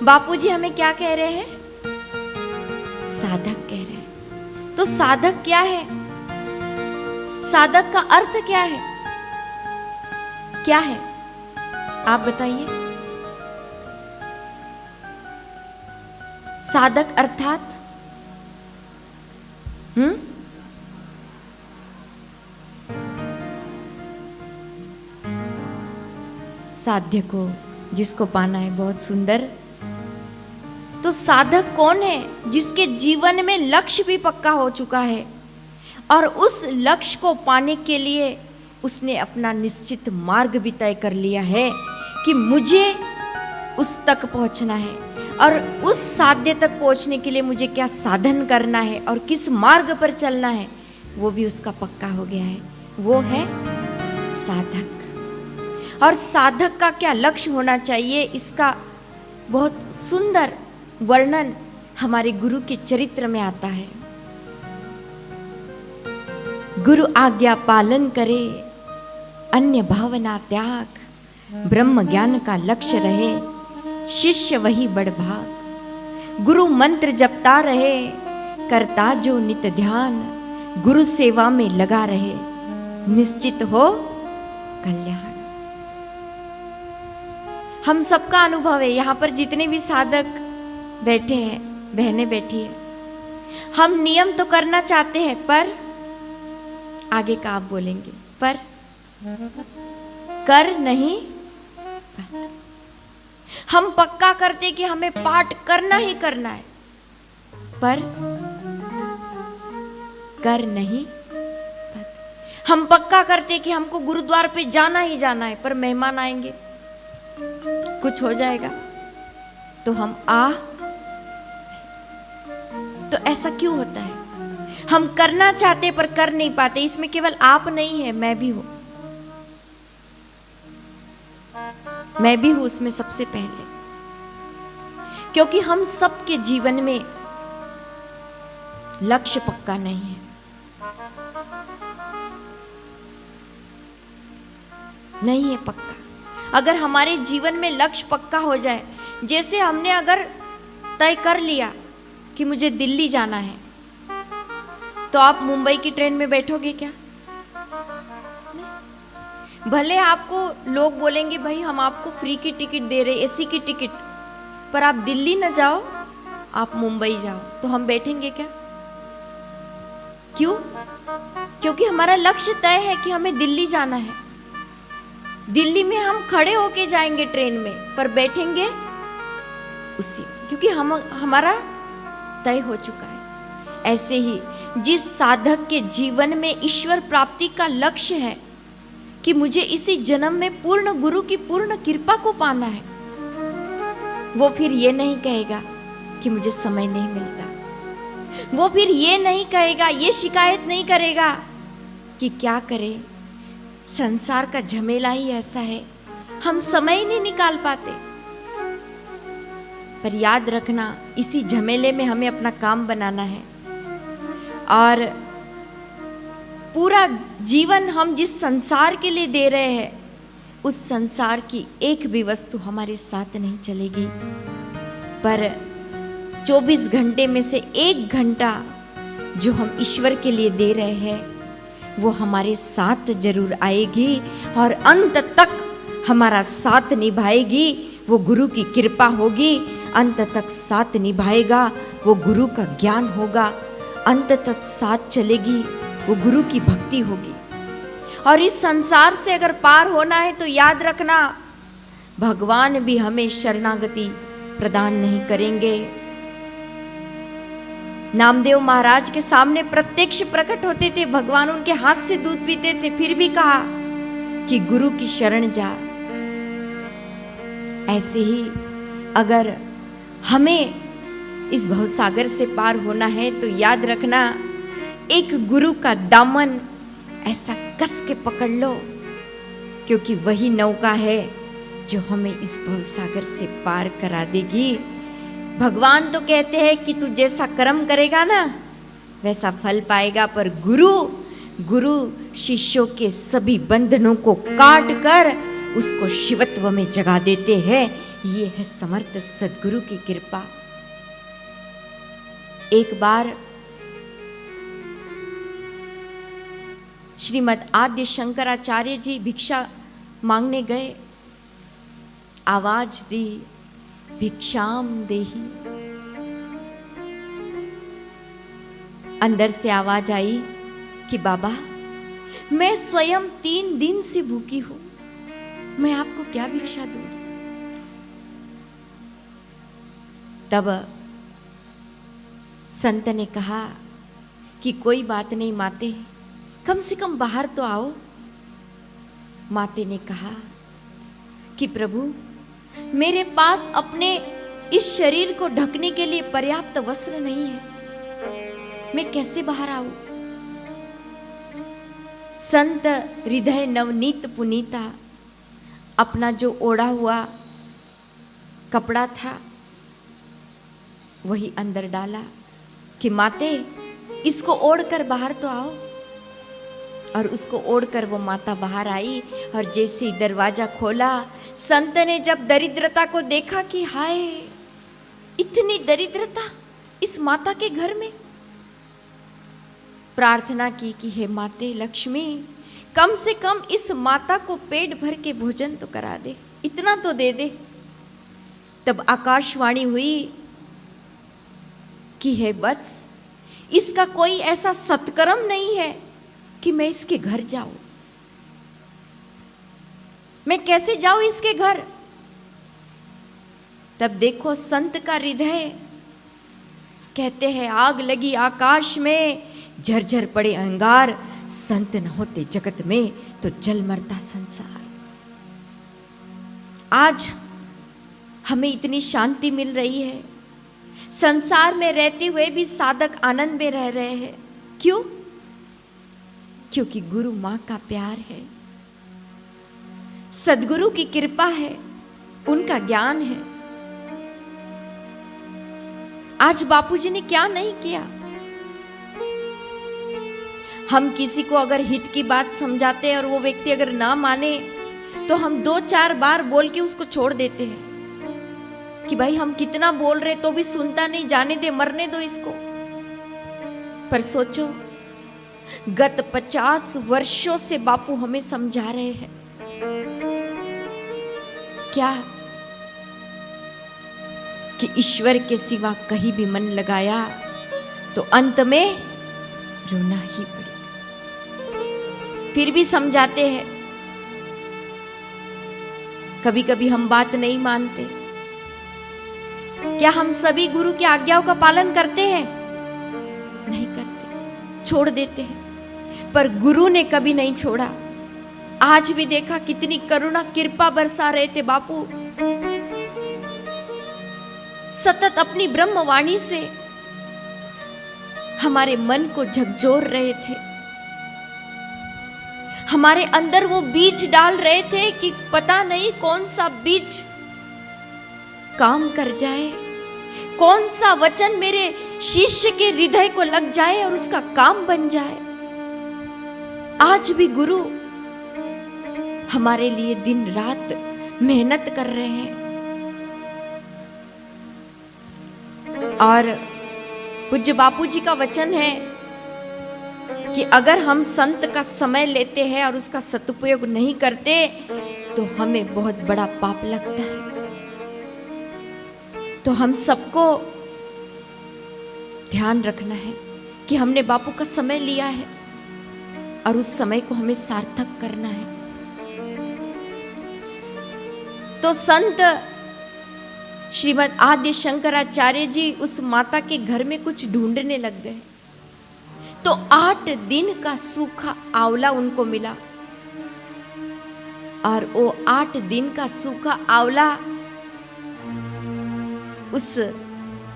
बापूजी हमें क्या कह रहे हैं? साधक कह रहे हैं। तो साधक क्या है? साधक का अर्थ क्या है? क्या है आप बताइए। साधक अर्थात साध्य को, जिसको पाना है। बहुत सुंदर। तो साधक कौन है? जिसके जीवन में लक्ष्य भी पक्का हो चुका है और उस लक्ष्य को पाने के लिए उसने अपना निश्चित मार्ग भी तय कर लिया है कि मुझे उस तक पहुंचना है और उस साध्य तक पहुंचने के लिए मुझे क्या साधन करना है और किस मार्ग पर चलना है, वो भी उसका पक्का हो गया है। वो है साधक। और साधक का क्या लक्ष्य होना चाहिए, इसका बहुत सुंदर वर्णन हमारे गुरु के चरित्र में आता है। गुरु आज्ञा पालन करे, अन्य भावना त्याग, ब्रह्म ज्ञान का लक्ष्य रहे, शिष्य वही बड़भाग। गुरु मंत्र जपता रहे, करता जो नित ध्यान, गुरु सेवा में लगा रहे, निश्चित हो कल्याण। हम सबका अनुभव है, यहाँ पर जितने भी साधक बैठे हैं, बहनें बैठी है, हम नियम तो करना चाहते हैं, पर आगे का आप बोलेंगे, पर कर नहीं पाते। हम पक्का करते कि हमें पाठ करना ही करना है, पर कर नहीं पाते। हम पक्का करते कि हमको गुरुद्वार पे जाना ही जाना है, पर मेहमान आएंगे, कुछ हो जाएगा तो हम तो ऐसा क्यों होता है? हम करना चाहते पर कर नहीं पाते। इसमें केवल आप नहीं है, मैं भी हूं। मैं भी हूं उसमें सबसे पहले, क्योंकि हम सबके जीवन में लक्ष्य पक्का नहीं है। नहीं है पक्का। अगर हमारे जीवन में लक्ष्य पक्का हो जाए, जैसे हमने अगर तय कर लिया कि मुझे दिल्ली जाना है, तो आप मुंबई की ट्रेन में बैठोगे क्या? नहीं। भले आपको लोग बोलेंगे भाई हम आपको फ्री की टिकट दे रहे, एसी की टिकट, पर आप दिल्ली न जाओ, आप मुंबई जाओ, तो हम बैठेंगे क्या? क्यों? क्योंकि हमारा लक्ष्य तय है कि हमें दिल्ली जाना है। दिल्ली में हम खड़े होके जाएंगे ट्रेन में, पर बैठेंगे उसी, क्योंकि हमारा तय हो चुका है। ऐसे ही जिस साधक के जीवन में ईश्वर प्राप्ति का लक्ष्य है कि मुझे इसी जन्म में पूर्ण गुरु की पूर्ण कृपा को पाना है, वो फिर ये नहीं कहेगा कि मुझे समय नहीं मिलता। वो फिर ये नहीं कहेगा, ये शिकायत नहीं करेगा कि क्या करे, संसार का झमेला ही ऐसा है, हम समय ही नहीं निकाल पाते। पर याद रखना, इसी झमेले में हमें अपना काम बनाना है और पूरा जीवन हम जिस संसार के लिए दे रहे हैं, उस संसार की एक भी वस्तु हमारे साथ नहीं चलेगी, पर 24 घंटे में से 1 घंटा जो हम ईश्वर के लिए दे रहे हैं, वो हमारे साथ जरूर आएगी और अंत तक हमारा साथ निभाएगी। वो गुरु की कृपा होगी, अंत तक साथ निभाएगा। वो गुरु का ज्ञान होगा, अंत तक साथ चलेगी। वो गुरु की भक्ति होगी। और इस संसार से अगर पार होना है तो याद रखना, भगवान भी हमें शरणागति प्रदान नहीं करेंगे। नामदेव महाराज के सामने प्रत्यक्ष प्रकट होते थे भगवान, उनके हाथ से दूध पीते थे, फिर भी कहा कि गुरु की शरण जा। ऐसे ही अगर हमें इस भवसागर से पार होना है तो याद रखना, एक गुरु का दामन ऐसा कस के पकड़ लो, क्योंकि वही नौका है जो हमें इस भवसागर से पार करा देगी। भगवान तो कहते हैं कि तू जैसा कर्म करेगा ना वैसा फल पाएगा, पर गुरु शिष्यों के सभी बंधनों को काट कर उसको शिवत्व में जगा देते हैं ये है समर्थ सद्गुरु की कृपा। एक बार श्रीमद् आद्य शंकराचार्य जी भिक्षा मांगने गए। आवाज दी, भिक्षाम देहि। अंदर से आवाज आई कि बाबा, मैं स्वयं 3 दिन से भूखी हूं, मैं आपको क्या भिक्षा दूंगी। तब संत ने कहा कि कोई बात नहीं माते, कम से कम बाहर तो आओ। माते ने कहा कि प्रभु, मेरे पास अपने इस शरीर को ढकने के लिए पर्याप्त वस्त्र नहीं है, मैं कैसे बाहर आऊं। संत हृदय नवनीत पुनीता अपना जो ओढ़ा हुआ कपड़ा था वही अंदर डाला कि माते, इसको ओढ़कर बाहर तो आओ। और उसको ओढ़कर वो माता बाहर आई। और जैसे ही दरवाजा खोला, संत ने जब दरिद्रता को देखा कि हाय, इतनी दरिद्रता इस माता के घर में, प्रार्थना की कि हे माते लक्ष्मी, कम से कम इस माता को पेट भर के भोजन तो करा दे, इतना तो दे दे। तब आकाशवाणी हुई कि हे वत्स, इसका कोई ऐसा सत्कर्म नहीं है कि मैं इसके घर जाऊं। मैं कैसे जाऊं इसके घर। तब देखो संत का हृदय, कहते हैं आग लगी आकाश में, झरझर पड़े अंगार, संत न होते जगत में तो जल मरता संसार। आज हमें इतनी शांति मिल रही है, संसार में रहते हुए भी साधक आनंद में रह रहे हैं। क्यों? क्योंकि गुरु मां का प्यार है, सद्गुरु की कृपा है, उनका ज्ञान है। आज बापूजी ने क्या नहीं किया। हम किसी को अगर हित की बात समझाते हैं और वो व्यक्ति अगर ना माने तो हम 2-4 बार बोल के उसको छोड़ देते हैं कि भाई हम कितना बोल रहे तो भी सुनता नहीं, जाने दे, मरने दो इसको। पर सोचो, गत 50 वर्षों से बापू हमें समझा रहे हैं क्या कि ईश्वर के सिवा कहीं भी मन लगाया तो अंत में रोना ही पड़ेगा। फिर भी समझाते हैं, कभी कभी हम बात नहीं मानते। क्या हम सभी गुरु की आज्ञाओं का पालन करते हैं? नहीं करते, छोड़ देते हैं। पर गुरु ने कभी नहीं छोड़ा। आज भी देखा कितनी करुणा कृपा बरसा रहे थे बापू, सतत अपनी ब्रह्मवाणी से हमारे मन को झकझोर रहे थे, हमारे अंदर वो बीज डाल रहे थे कि पता नहीं कौन सा बीज काम कर जाए, कौन सा वचन मेरे शिष्य के हृदय को लग जाए और उसका काम बन जाए। आज भी गुरु हमारे लिए दिन रात मेहनत कर रहे हैं। और पूज्य बापू जी का वचन है कि अगर हम संत का समय लेते हैं और उसका सदुपयोग नहीं करते तो हमें बहुत बड़ा पाप लगता है। तो हम सबको ध्यान रखना है कि हमने बापू का समय लिया है और उस समय को हमें सार्थक करना है। तो संत श्रीमद् आद्य शंकराचार्य जी उस माता के घर में कुछ ढूंढने लग गए तो 8 दिन का सूखा आंवला उनको मिला। और वो 8 दिन का सूखा आंवला उस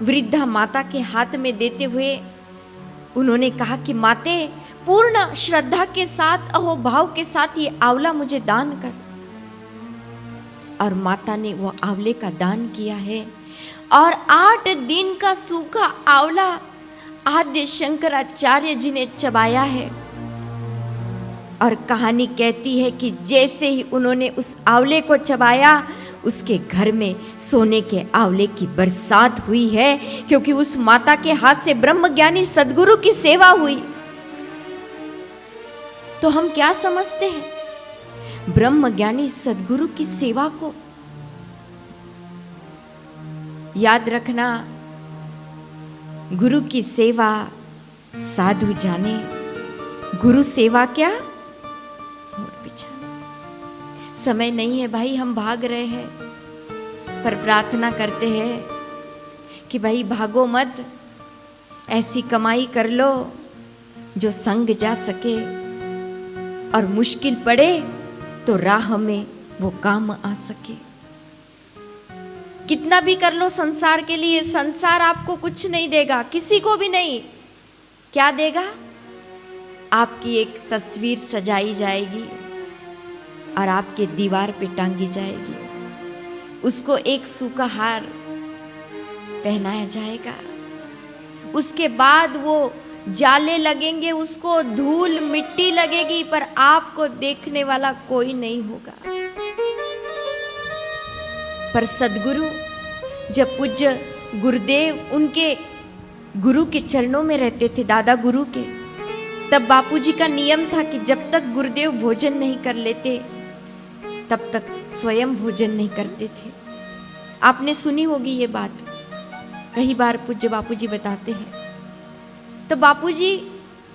वृद्धा माता के हाथ में देते हुए उन्होंने कहा कि माते, पूर्ण श्रद्धा के साथ, अहोभाव के साथ ये आंवला मुझे दान कर। और माता ने वो आंवले का दान किया है। और 8 दिन का सूखा आंवला आद्य शंकराचार्य जी ने चबाया है। और कहानी कहती है कि जैसे ही उन्होंने उस आंवले को चबाया, उसके घर में सोने के आंवले की बरसात हुई है, क्योंकि उस माता के हाथ से ब्रह्मज्ञानी सदगुरु की सेवा हुई। तो हम क्या समझते हैं ब्रह्मज्ञानी सदगुरु की सेवा को? याद रखना, गुरु की सेवा साधु जाने, गुरु सेवा क्या मोर बिछाने। समय नहीं है भाई, हम भाग रहे हैं, पर प्रार्थना करते हैं कि भाई भागो मत, ऐसी कमाई कर लो जो संग जा सके, और मुश्किल पड़े तो राह में वो काम आ सके। कितना भी कर लो संसार के लिए, संसार आपको कुछ नहीं देगा, किसी को भी नहीं। क्या देगा? आपकी एक तस्वीर सजाई जाएगी और आपके दीवार पे टांगी जाएगी, उसको एक सूखा हार पहनाया जाएगा, उसके बाद वो जाले लगेंगे, उसको धूल मिट्टी लगेगी, पर आपको देखने वाला कोई नहीं होगा। पर सदगुरु, जब पूज्य गुरुदेव उनके गुरु के चरणों में रहते थे, दादा गुरु के, तब बापूजी का नियम था कि जब तक गुरुदेव भोजन नहीं कर लेते तब तक स्वयं भोजन नहीं करते थे। आपने सुनी होगी ये बात, कई बार पूज्य बापूजी बताते हैं। तो बापूजी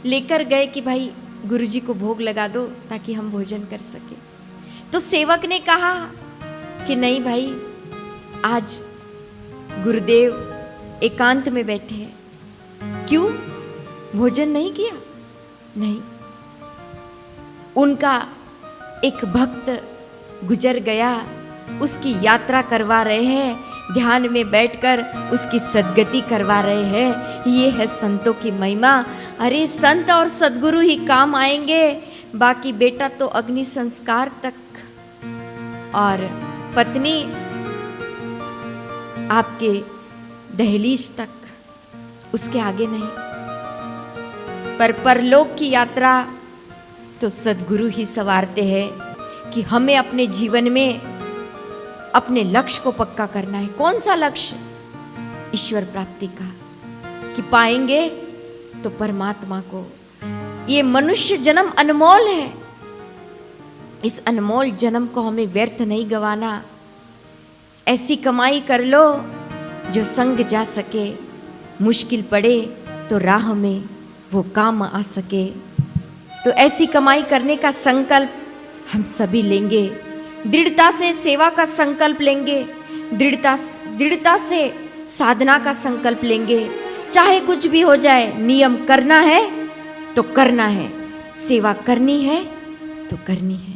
लेकर गए कि भाई गुरुजी को भोग लगा दो ताकि हम भोजन कर सके। तो सेवक ने कहा कि नहीं भाई, आज गुरुदेव एकांत में बैठे हैं, क्यों भोजन नहीं किया? नहीं, उनका एक भक्त गुजर गया, उसकी यात्रा करवा रहे हैं, ध्यान में बैठकर उसकी सद्गति करवा रहे हैं। ये है संतों की महिमा। अरे संत और सदगुरु ही काम आएंगे, बाकी बेटा तो अग्नि संस्कार तक, और पत्नी आपके दहलीज तक, उसके आगे नहीं। पर परलोक की यात्रा तो सदगुरु ही संवारते हैं कि हमें अपने जीवन में अपने लक्ष्य को पक्का करना है। कौन सा लक्ष्य? ईश्वर प्राप्ति का, कि पाएंगे तो परमात्मा को। ये मनुष्य जन्म अनमोल है, इस अनमोल जन्म को हमें व्यर्थ नहीं गंवाना। ऐसी कमाई कर लो जो संग जा सके, मुश्किल पड़े तो राह में वो काम आ सके। तो ऐसी कमाई करने का संकल्प हम सभी लेंगे, दृढ़ता से सेवा का संकल्प लेंगे, दृढ़ता से साधना का संकल्प लेंगे। चाहे कुछ भी हो जाए, नियम करना है तो करना है, सेवा करनी है तो करनी है।